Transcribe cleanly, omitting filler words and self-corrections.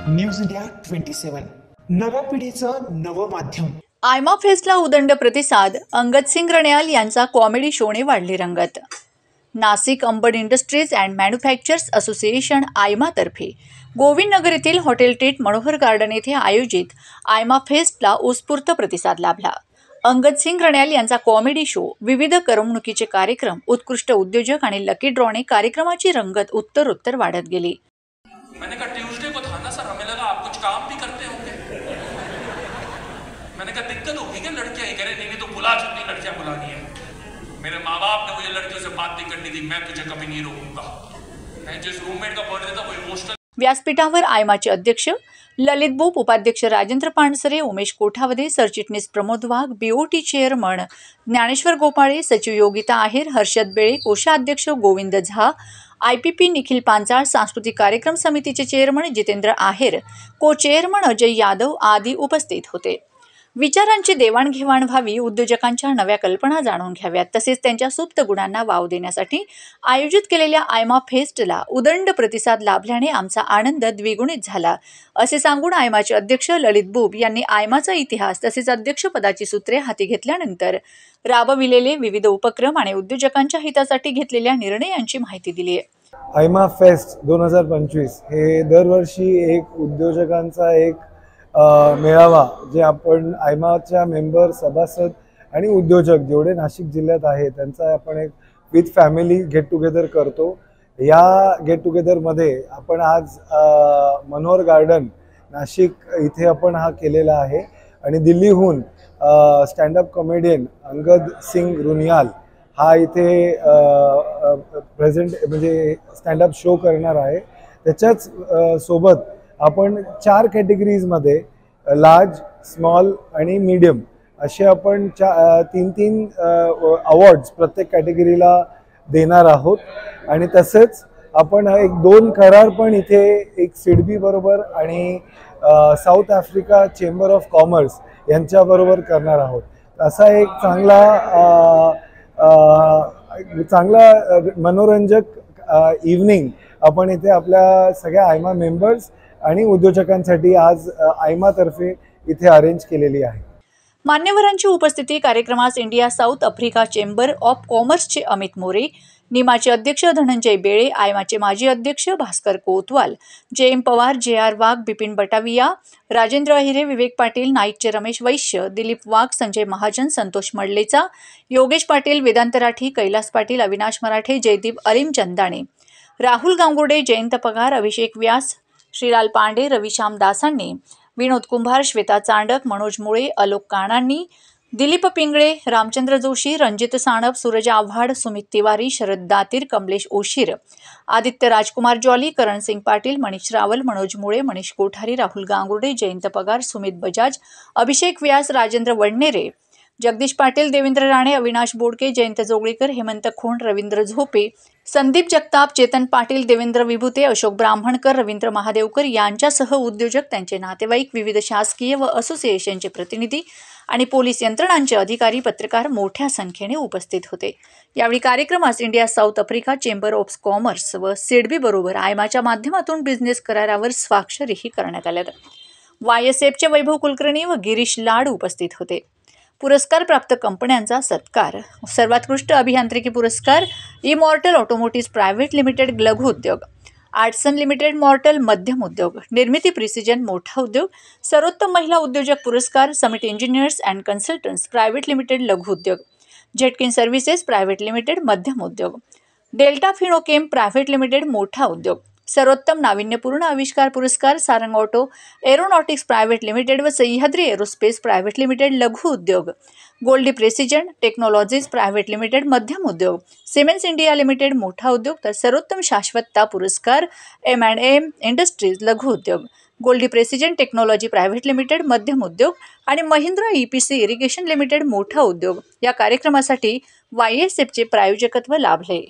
News India 27 नव्या पिढीचं नवं माध्यम। आयमा फेस्टला उदंड प्रतिसाद। अंगद सिंग रण्याल यांचा कॉमेडी शोने वाढली रंगत। Nashik Ambad industries and manufacturers association Aima तर्फे गोविंद नगर येथील हॉटेल ट्रीट मनोहर गार्डन येथे आयोजित आयमा फेस्टला उत्स्फूर्त प्रतिसाद लाभला। अंगद सिंग रण्याल यांचा कॉमेडी शो, विविध करमणुकीचे कार्यक्रम, उत्कृष्ट उद्योजक आणि लकी ड्रॉने कार्यक्रमाची रंगत उत्तरोत्तर वाढत गेली। मैंने कहा ट्यूसडे को था ना सर, हमें लगा आप कुछ काम भी करते होंगे। मैंने कहा दिक्कत होगी क्या, लड़कियां ही करें? नहीं तो बुला, जितनी लड़कियां बुलानी है। मेरे माँ बाप ने मुझे लड़कियों से बात नहीं करनी थी, मैं तुझे कभी नहीं रोकूंगा। मैं जिस रूममेट का बर्थडे था वो इमोशनल। व्यासपीठावर आयमाचे अध्यक्ष ललित बोप, उपाध्यक्ष राजेंद्र पानसरे, उमेश कोठावदे, सरचिटणीस प्रमोद वाघ, बीओटी चेअरमन ज्ञानेश्वर गोपाळे, सचिव योगिता आहेर, हर्षद बेळे, कोषाध्यक्ष गोविंद झा, IPP निखिल पांचाळ, सांस्कृतिक कार्यक्रम समितीचे चेअरमन जितेंद्र आहेर, को चेअरमन अजय यादव आदी उपस्थित होते। विचारांची देवाणघेवाण व्हावी, उद्योजकांच्या नव्या कल्पना जाणून घ्याव्यात, तसेच त्यांच्या सुप्त गुणांना वाव देण्यासाठी आयोजित केलेल्या आयमा फेस्टला उदंड प्रतिसाद लाभल्याने आमचा आनंद द्विगुणित झाला, असे सांगून आयमाचे अध्यक्ष ललित बोप यांनी आयमाचा इतिहास तसेच अध्यक्षपदाची सूत्रे हाती घेतल्यानंतर राबविलेले विविध उपक्रम आणि उद्योजकांच्या हितासाठी घेतलेल्या निर्णयांची माहिती दिली आहे। आयमा फेस्ट 2025 हे दरवर्षी एक उद्योजकांचा एक मेळावा, जे आपण आयमाच्या मेंबर, सभासद आणि उद्योजक जेवढे नाशिक जिल्ह्यात आहेत त्यांचा आपण एक विथ फॅमिली गेट टुगेदर करतो। या गेट टुगेदरमध्ये आपण आज मनोहर गार्डन नाशिक इथे आपण हा केलेला आहे आणि दिल्लीहून स्टँडअप कॉमेडियन अंगद सिंग रुनियाल हा इथे प्रेझेंट म्हणजे स्टँडअप शो करणार आहे। त्याच्याच सोबत आपण 4 कॅटेगरीजमध्ये लार्ज, स्मॉल आणि मीडियम असे आपण 3 अवॉर्ड्स प्रत्येक कॅटेगरीला देणार आहोत। आणि तसेच आपण एक 2 करार पण इथे एक सिडबी बरोबर आणि south Africa chamber of commerce यांच्याबरोबर करणार आहोत। असा एक चांगला मनोरंजक इव्हनिंग आपण इथे आपल्या सगळ्या आयमा मेंबर्स आणि उद्योजकांसाठी आज आयमातर्फे इथे अरेंज केलेली आहे। मान्यवरांची उपस्थिती कार्यक्रमास India south Africa chamber of कॉमर्सचे अमित मोरे, निमाचे अध्यक्ष धनंजय बेळे, आयमाचे माजी अध्यक्ष भास्कर कोतवाल, JM पवार, JR वाघ, बिपिन बटाविया, राजेंद्र अहिरे, विवेक पाटील, नाईकचे रमेश वैश्य, दिलीप वाघ, संजय महाजन, संतोष मडलेचा, योगेश पाटील, वेदांत राठी, कैलास पाटील, अविनाश मराठे, जयदीप अलीम चंदाणे, राहुल गांगुर्डे, जयंत पगार, अभिषेक व्यास, श्रीलाल पांडे, रविश्याम दासांनी, विनोद कुंभार, श्वेता चांडक, मनोज मुळे, अलोक काणांनी, दिलीप पिंगळे, रामचंद्र जोशी, रंजित साणप, सूरज आव्हाड, सुमित तिवारी, शरद दातीर, कमलेश ओशीर, आदित्य राजकुमार जॉली, करण सिंग पाटील, मनीष रावल, मनोज मुळे, मनीष कोठारी, राहुल गांगुर्डे, जयंत पगार, सुमित बजाज, अभिषेक व्यास, राजेंद्र वडनेरे, जगदीश पाटील, देवेंद्र राणे, अविनाश बोडके, जयंत जोगळीकर, हेमंत खोंड, रवींद्र झोपे, संदीप जगताप, चेतन पाटील, देवेंद्र विभूते, अशोक ब्राह्मणकर, रवींद्र महादेवकर यांच्यासह उद्योजक, त्यांचे नातेवाईक, विविध शासकीय व असोसिएशनचे प्रतिनिधी आणि पोलीस यंत्रणांचे अधिकारी, पत्रकार मोठ्या संख्येने उपस्थित होते। यावेळी कार्यक्रमास India south Africa chamber of commerce व सिडबी बरोबर आयमाच्या माध्यमातून बिझनेस करारावर स्वाक्षरीही करण्यात आल्या। YSFचे वैभव कुलकर्णी व गिरीश लाड उपस्थित होते। पुरस्कार प्राप्त कंपन्यांचा सत्कार, सर्वोत्कृष्ट अभियांत्रिकी पुरस्कार इमॉर्टल ऑटोमोटिव्स प्रायव्हेट लिमिटेड लघु उद्योग, आर्टसन लिमिटेड मॉर्टल मध्यम उद्योग, निर्मिती प्रिसिजन मोठा उद्योग, सर्वोत्तम महिला उद्योजक पुरस्कार summit engineers and consultants private limited लघु उद्योग, झेटकिन सर्व्हिसेस प्रायव्हेट लिमिटेड मध्यम उद्योग, डेल्टा फिनोकेम प्रायव्हेट लिमिटेड मोठा उद्योग, सर्वोत्तम नाविन्यपूर्ण आविष्कार पुरस्कार Sarang auto aeronautics private limited व सह्याद्री एरोस्पेस प्रायव्हेट लिमिटेड लघु उद्योग, Goldie precision technologies private limited मध्यम उद्योग, सिमेंट्स इंडिया लिमिटेड मोठा उद्योग, तर सर्वोत्तम शाश्वतता पुरस्कार M&M इंडस्ट्रीज लघु उद्योग, Goldie precision technology private limited मध्यम उद्योग आणि महिंद्रा EPC इरिगेशन लिमिटेड मोठा उद्योग या कार्यक्रमासाठी YSFचे प्रायोजकत्व लाभले।